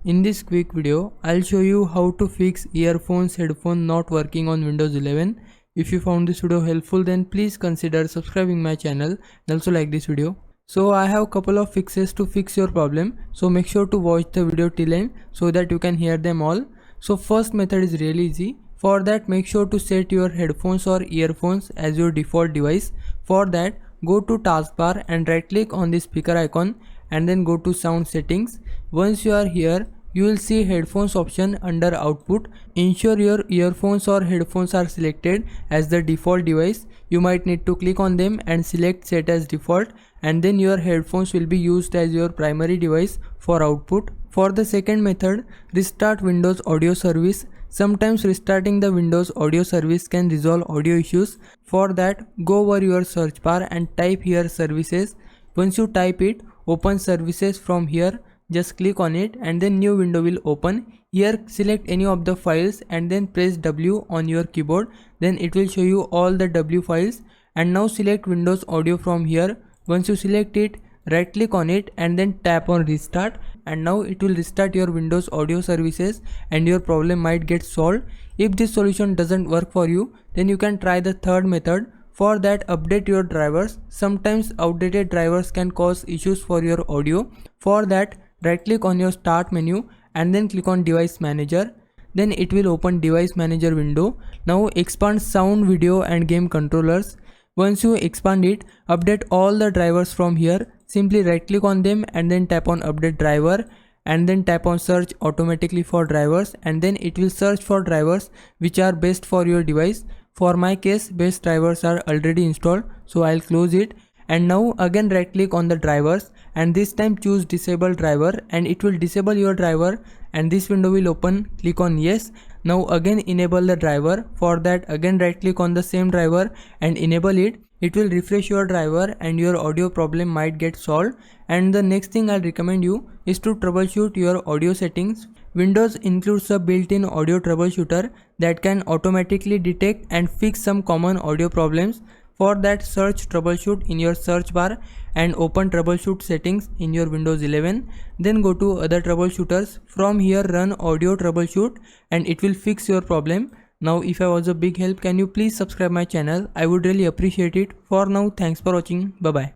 In this quick video, I'll show you how to fix earphones headphone not working on Windows 11. If you found this video helpful, then please consider subscribing my channel and also like this video. So I have couple of fixes to fix your problem, so make sure to watch the video till end so that you can hear them all. So first method is really easy. For that, make sure to set your headphones or earphones as your default device. For that, go to taskbar and right click on the speaker icon and then go to sound settings. Once you are here, you will see headphones option under output. Ensure your earphones or headphones are selected as the default device. You might need to click on them and select set as default, and then your headphones will be used as your primary device for output. For the second method, restart Windows audio service. Sometimes restarting the Windows audio service can resolve audio issues. For that, go over your search bar and type here services. Once you type it, open services from here. Just click on it and then new window will open. Here select any of the files and then press W on your keyboard. Then it will show you all the W files, and now select Windows audio from here. Once you select it, right click on it and then tap on restart, and now it will restart your Windows audio services and your problem might get solved. If this solution doesn't work for you, then you can try the third method. For that, update your drivers. Sometimes outdated drivers can cause issues for your audio. For that, right click on your start menu and then click on device manager. Then it will open device manager window. Now expand sound, video and game controllers. Once you expand it, update all the drivers from here. Simply right click on them and then tap on update driver and then tap on search automatically for drivers, and then it will search for drivers which are best for your device. For my case, best drivers are already installed, so I'll close it. And now again right click on the drivers and this time choose disable driver, and it will disable your driver and this window will open. Click on yes. Now again enable the driver. For that, again right click on the same driver and enable it. It will refresh your driver and your audio problem might get solved. And the next thing I'll recommend you is to troubleshoot your audio settings. Windows includes a built-in audio troubleshooter that can automatically detect and fix some common audio problems. For that, search troubleshoot in your search bar and open troubleshoot settings in your Windows 11. Then go to other troubleshooters. From here, run audio troubleshoot and it will fix your problem. Now if I was a big help, can you please subscribe my channel? I would really appreciate it. For now, thanks for watching. Bye bye.